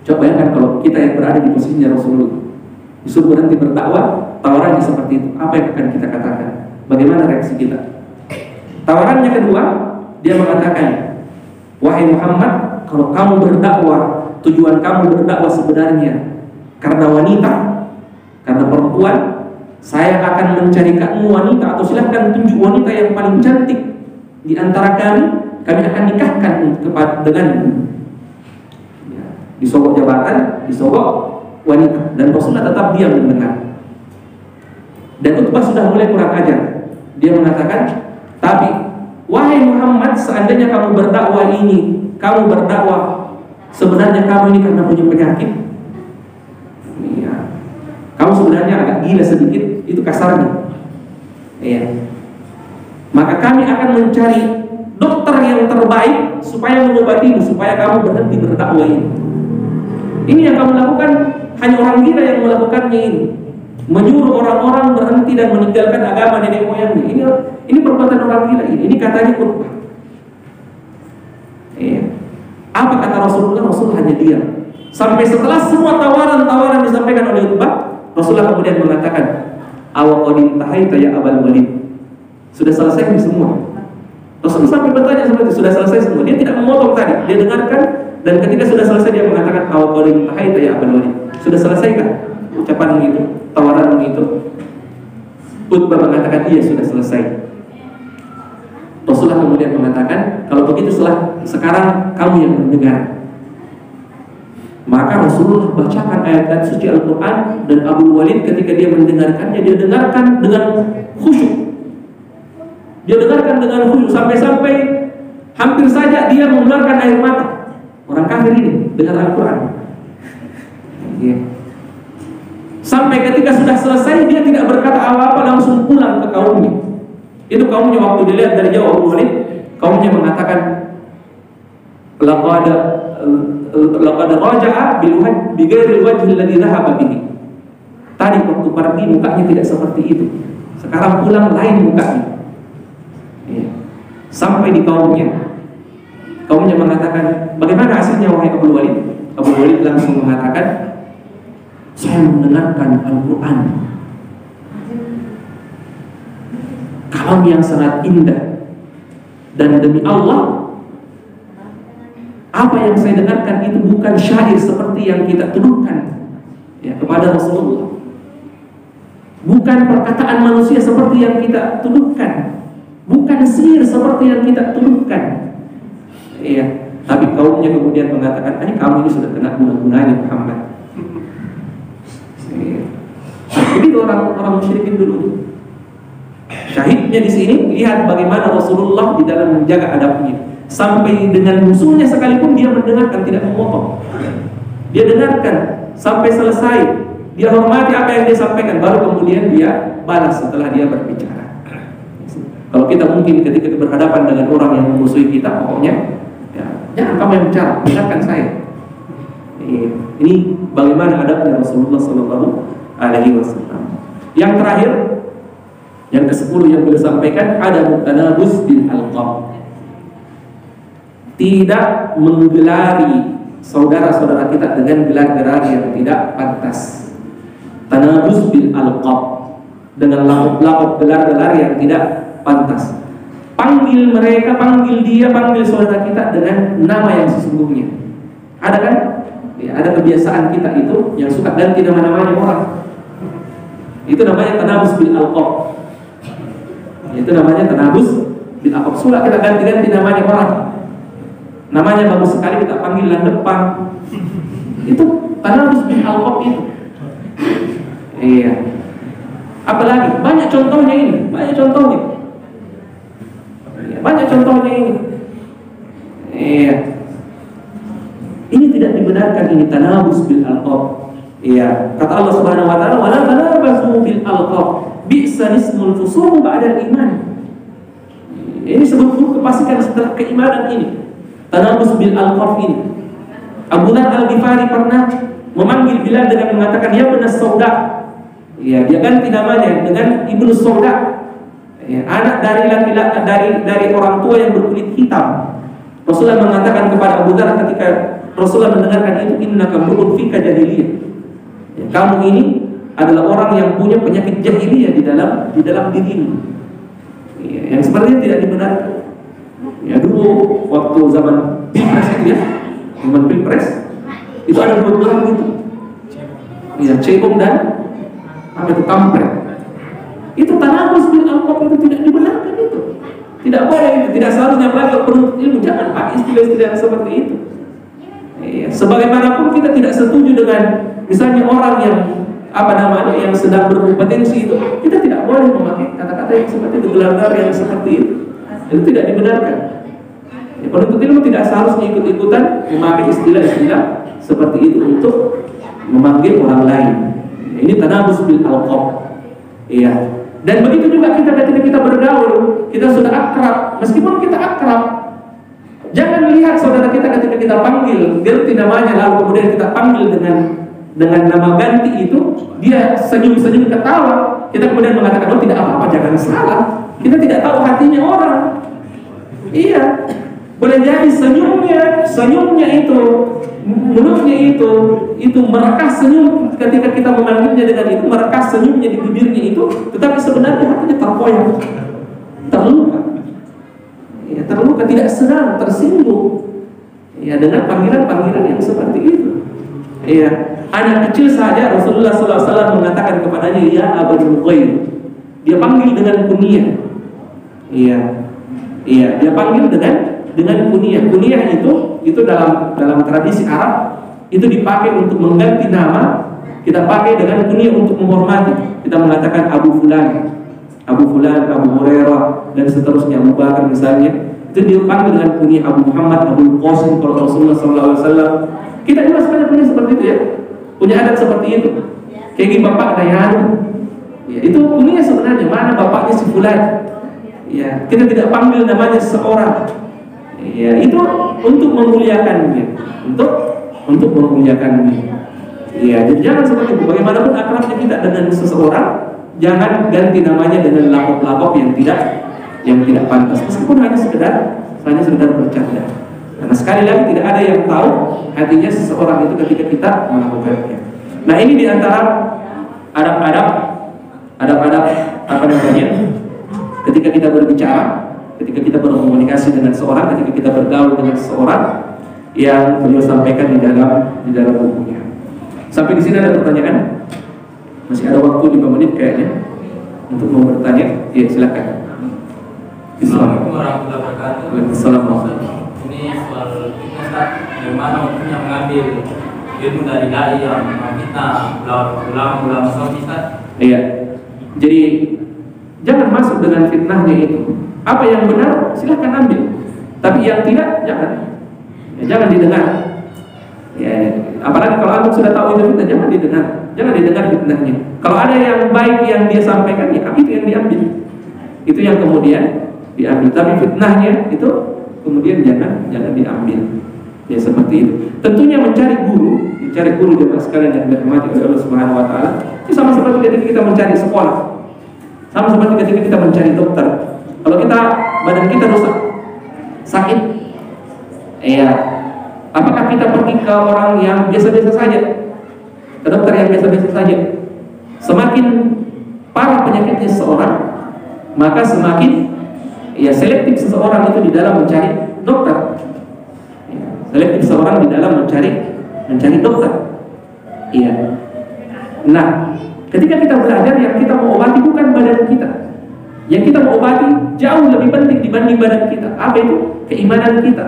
Speaker 1: Coba bayangkan kalau kita yang berada di posisinya Rasulullah, disuruh berhenti berdakwah, tawarannya seperti itu, apa yang akan kita katakan? Bagaimana reaksi kita? Tawarannya kedua, dia mengatakan, wahai Muhammad, kalau kamu berdakwah, tujuan kamu berdakwah sebenarnya karena wanita, karena perempuan, saya akan mencarikanmu wanita, atau silahkan tunjuk wanita yang paling cantik di antara kami akan nikahkan denganmu. Disogok jabatan, disogok wanita, dan Rasulullah tetap diam mendengar. Dan Utbah sudah mulai kurang ajar. Dia mengatakan, tapi wahai Muhammad, seandainya kamu berdakwah sebenarnya kamu ini karena punya penyakit, ya, kamu sebenarnya agak gila sedikit, itu kasarnya, ya. Maka kami akan mencari dokter yang terbaik supaya mengobatimu, supaya kamu berhenti berdakwah ini. Ini yang kamu lakukan, hanya orang gila yang melakukannya ini. Menyuruh orang-orang berhenti dan meninggalkan agama nenek moyangnya. Ini perbuatan orang gila ini. Ini katanya Utbah. Apa kata Rasulullah? Rasul hanya diam. Sampai setelah semua tawaran-tawaran disampaikan oleh Utbah, Rasulullah kemudian mengatakan, "Awa qad intahaita ya Abul Walid." Sudah selesai ini semua. Rasulullah sampai bertanya seperti itu, sudah selesai semua. Dia tidak memotong tadi, dia dengarkan. Dan ketika sudah selesai dia mengatakan, "Awa qad intahaita ya Abul Walid." Sudah selesaikah ucapanmu itu, tawaranmu itu? Utbah mengatakan, iya sudah selesai. Rasulullah kemudian mengatakan, kalau begitu sekarang kamu yang mendengar. Maka Rasulullah bacakan ayat-ayat suci Al-Quran, dan Abul Walid ketika dia mendengarkannya, dia dengarkan dengan khusyuk. Dia dengarkan dengan khusyuk sampai-sampai hampir saja dia mengeluarkan air mata. Orang kafir ini dengar Al-Quran, ya. Sampai ketika sudah selesai dia tidak berkata apa-apa, langsung pulang ke kaumnya. Itu kaumnya waktu dilihat dari jauh Abu Walid, kaumnya mengatakan, laqad raja'a bi ghairi al-wajhi alladhi dhahaba bihi. Tadi waktu pergi mukanya tidak seperti itu, sekarang pulang lain mukanya, ya. Sampai di kaumnya mengatakan, bagaimana hasilnya wahai Abu Walid? Abu Walid langsung mengatakan, saya mendengarkan Al-Quran, kalam yang sangat indah, dan demi Allah, apa yang saya dengarkan itu bukan syair seperti yang kita tuduhkan, ya, kepada Rasulullah, bukan perkataan manusia seperti yang kita tuduhkan, bukan sihir seperti yang kita tuduhkan. Iya, tapi kaumnya kemudian mengatakan, kamu ini sudah kena guna-gunanya Muhammad. Begitu orang musyrikin dulu. Syahidnya di sini, lihat bagaimana Rasulullah di dalam menjaga adabnya. Sampai dengan musuhnya sekalipun dia mendengarkan, tidak memotong. Dia dengarkan sampai selesai. Dia hormati apa yang dia sampaikan, baru kemudian dia balas setelah dia berbicara. Kalau kita mungkin ketika berhadapan dengan orang yang memusuhi kita, pokoknya jangan kamu yang bicara, dengarkan saya.
Speaker 3: Ini bagaimana adabnya Rasulullah SAW. Yang terakhir, yang ke-10 yang beliau sampaikan, ada mutanabus bil alqab. Tidak menggelari saudara-saudara kita dengan gelar-gelar yang tidak pantas. Tanabus bil alqab, dengan lakop-lakop gelar-gelar yang tidak pantas. Panggil mereka, panggil dia, panggil saudara kita dengan nama yang sesungguhnya. Ada kan? Ya, ada kebiasaan kita itu yang suka ganti nama-namanya orang. Itu namanya tanabus bil alqab. Itu namanya tanabus bil alqab. Suka kita ganti-ganti namanya orang. Namanya bagus sekali kita panggil depan. Itu tanabus bil alqab itu. Iya. Apalagi banyak contohnya ini, banyak contohnya. Banyak contohnya ini. Iya. Ini tidak dibenarkan, ini tanabus bil alqab. Iya. Kata Allah Subhanahu wa taala, "Wala tanabazu bil alqab, bi'sa ismul fusuq ba'da iman." Ini sebut buruk kefasikan setelah keimanan ini. Tanabus bil alqab ini. Abu Dzar Al-Ghifari pernah memanggil Bilal dengan mengatakan, "Ya Ibnu Sauda." Iya, dia ganti namanya dengan Ibnu Sauda. Ya, anak dari laki-laki dari orang tua yang berkulit hitam. Rasulullah mengatakan kepada Abu Dzar ketika Rasulullah mendengarkan itu, "Innaka murun fika jahiliyah." Ya, kamu ini adalah orang yang punya penyakit jahiliyah di dalam dirimu. Ya, yang sepertinya tidak dibenarkan. Ya, dulu waktu zaman Pilpres itu ya, zaman Pilpres itu ada dua orang itu. Ya, cebong dan apa itu kampret. Itu tanabus bil alqab itu tidak dibenarkan itu. Tidak boleh itu, tidak seharusnya apalagi penuntut ilmu jangan pakai istilah-istilah yang seperti itu. Ya, sebagaimanapun kita tidak setuju dengan misalnya orang yang yang sedang berkompetensi itu, kita tidak boleh memakai kata-kata yang seperti itu, gelar-gelar yang seperti itu. Itu tidak dibenarkan. Ya, penuntut ilmu tidak seharusnya ikut-ikutan memakai istilah-istilah seperti itu untuk memanggil orang lain. Ya, ini tanabus bil alqab. Iya. Dan begitu juga kita ketika kita bergaul, kita sudah akrab, meskipun kita akrab, jangan lihat saudara kita ketika kita panggil, ganti namanya lalu kemudian kita panggil dengan nama ganti itu, dia senyum-senyum ketawa, kita kemudian mengatakan, "Oh, tidak apa-apa, jangan salah." Kita tidak tahu hatinya orang. Iya. Boleh jadi senyumnya itu, mulutnya itu merekas senyum ketika kita memanggilnya dengan itu, merekas senyumnya di bibirnya itu, tetapi sebenarnya hatinya terkoyak, terluka. Ya, terluka, tidak senang, tersinggung. Ya, dengan panggilan-panggilan yang seperti itu. Ya, anak kecil saja Rasulullah SAW mengatakan kepadanya, "Ya Abu Nuqair." Dia panggil dengan kunyah. Iya, dia panggil dengan kunyah. Kunyah itu dalam tradisi Arab itu dipakai untuk mengganti nama. Kita pakai dengan kunyah untuk menghormati. Kita mengatakan Abu Fulan, Abu Hurairah dan seterusnya, Abu Bakar misalnya. Itu dipanggil dengan kunyah Abu Muhammad, Abu Qasim kalau Rasulullah SAW. Kita juga sebenarnya punya seperti itu ya, punya adat seperti itu. Kayak bapak Dayanu. Ya, itu kunyah sebenarnya, mana bapaknya si Fulan. Ya, kita tidak panggil namanya seorang. Ya, itu untuk memuliakan dia, untuk memuliakan dia. Ya, jadi jangan seperti itu. Bagaimanapun akrabnya kita dengan seseorang, jangan ganti namanya dengan lakop-lakop yang tidak pantas. Meskipun hanya sekedar bercanda. Karena sekali lagi tidak ada yang tahu hatinya seseorang itu ketika kita melakukannya. Nah, ini diantara adab-adab apa namanya? Ketika kita berbicara, ketika kita berkomunikasi dengan seorang, ketika kita bergaul dengan seseorang, yang beliau sampaikan di dalam bukunya. Sampai di sini ada pertanyaan? Masih ada waktu 5 menit kayaknya untuk mau bertanya. Ya, silakan.
Speaker 4: Assalamualaikum warahmatullahi wabarakatuh.
Speaker 3: Assalamualaikum.
Speaker 4: Ini soal Ustaz, bagaimana hukumnya mengambil ilmu dari dai yang kita ulama Ustaz?
Speaker 3: Iya. Jadi jangan masuk dengan fitnahnya itu. Apa yang benar silakan ambil, tapi yang tidak jangan. Ya, jangan didengar. Ya, apalagi kalau antum sudah tahu itu fitnah, jangan didengar fitnahnya. Kalau ada yang baik yang dia sampaikan, ya itu yang diambil. Itu yang kemudian diambil. Tapi fitnahnya itu kemudian jangan diambil. Ya seperti itu. Tentunya mencari guru jemaah sekalian yang dirahmati oleh Allah Subhanahu wa taala, itu sama seperti ketika kita mencari sekolah. Sama seperti ketika kita mencari dokter. Kalau badan kita rusak, sakit, ya, apakah kita pergi ke orang yang biasa-biasa saja? Ke dokter yang biasa-biasa saja? Semakin parah penyakitnya seseorang, maka semakin selektif seseorang itu di dalam mencari dokter. Selektif seseorang di dalam mencari dokter. Iya. Nah, ketika kita belajar, yang kita mau obati bukan badan kita. Yang kita mau obati jauh lebih penting dibanding badan kita. Apa itu? Keimanan kita.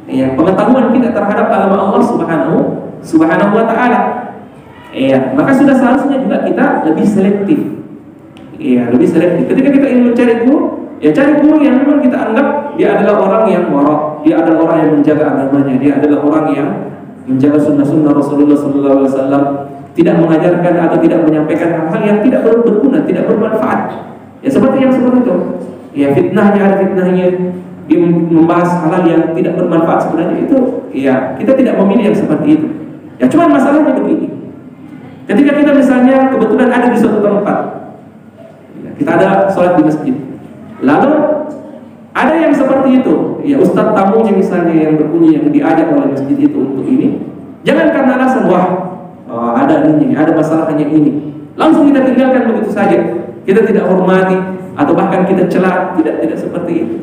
Speaker 3: Iya, pengetahuan kita terhadap agama Allah Subhanahu wa taala. Iya, maka sudah seharusnya juga kita lebih selektif. Iya, lebih selektif. Ketika kita ingin mencari guru, ya cari guru yang memang kita anggap dia adalah orang yang warok, dia adalah orang yang menjaga agamanya, dia adalah orang yang menjaga sunnah-sunnah Rasulullah SAW, tidak mengajarkan atau tidak menyampaikan hal-hal yang tidak berguna, tidak bermanfaat. Ya seperti yang seperti itu. Ya fitnahnya ada fitnahnya, dia membahas hal-hal yang tidak bermanfaat sebenarnya itu. Ya kita tidak memilih yang seperti itu. Ya cuman masalahnya begini. Ketika kita misalnya kebetulan ada di suatu tempat, kita ada sholat di masjid, lalu ada yang seperti itu, ya ustadz tamunya misalnya yang berbunyi, yang diajak oleh masjid itu untuk ini, jangan karena alasan ada ini, ada masalahnya ini, langsung kita tinggalkan begitu saja. Kita tidak hormati atau bahkan kita celah, tidak seperti itu.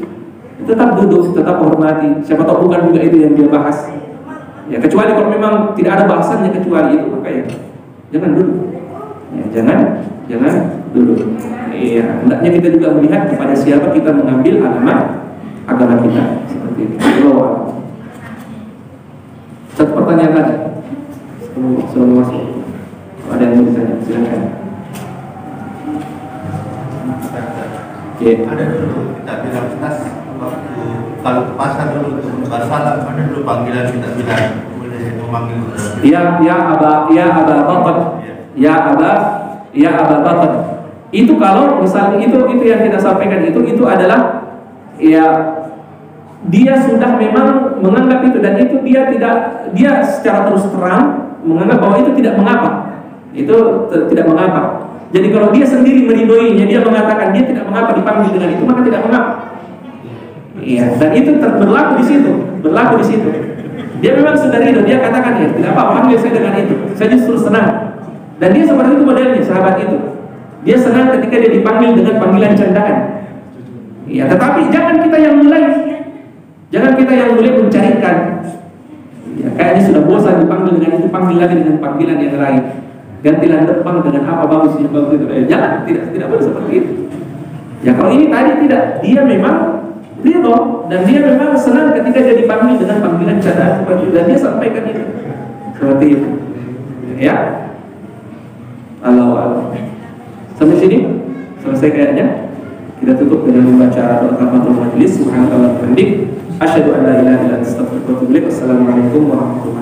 Speaker 3: Tetap duduk, tetap hormati. Siapa tahu bukan juga itu yang dia bahas. Ya kecuali kalau memang tidak ada bahasannya kecuali itu, maka ya jangan duduk. Ya, jangan duduk. Iya, hendaknya kita juga melihat kepada siapa kita mengambil agama kita seperti itu. Satu pertanyaan lagi sebelum masuk. Ada yang mau ditanya, silakan.
Speaker 5: Ada dulu kita bilang waktu kalau ke pasar dulu untuk membahas salam, ada dulu panggilan kita bilang boleh memanggil. Ya Aba Bakar. Itu kalau misalnya itu yang kita sampaikan itu adalah ya dia sudah memang menganggap itu, dan itu dia secara terus terang menganggap bahwa itu tidak mengapa. Itu tidak mengapa. Jadi kalau dia sendiri meridhoinya, dia mengatakan dia tidak mengapa dipanggil dengan itu, maka tidak mengapa. Iya, dan itu berlaku di situ. Dia memang sudah ridho, dia katakan ya tidak apa, panggil saya dengan itu, saya justru senang. Dan dia seperti itu modelnya, sahabat itu. Dia senang ketika dia dipanggil dengan panggilan candaan. Iya, tetapi jangan kita yang mulai mencarikan. Ya, kayaknya sudah bosan dipanggil dengan itu, panggil lagi dengan panggilan yang lain. Gantilah depan dengan apa bagus itu. Jangan, tidak boleh seperti itu. Ya kalau ini tadi tidak, dia memang ridho dan dia memang senang ketika dia dipanggil dengan panggilan candaan seperti itu, dan dia sampaikan itu seperti itu. Ya, Allah. Sampai sini selesai kayaknya. Kita tutup dengan membaca doa kafaratul majelis. Subhanallah wa bihamdihi, asyhadu an la ilaha illa anta, astaghfiruka wa atubu ilaik. Wassalamualaikum warahmatullahi wabarakatuh.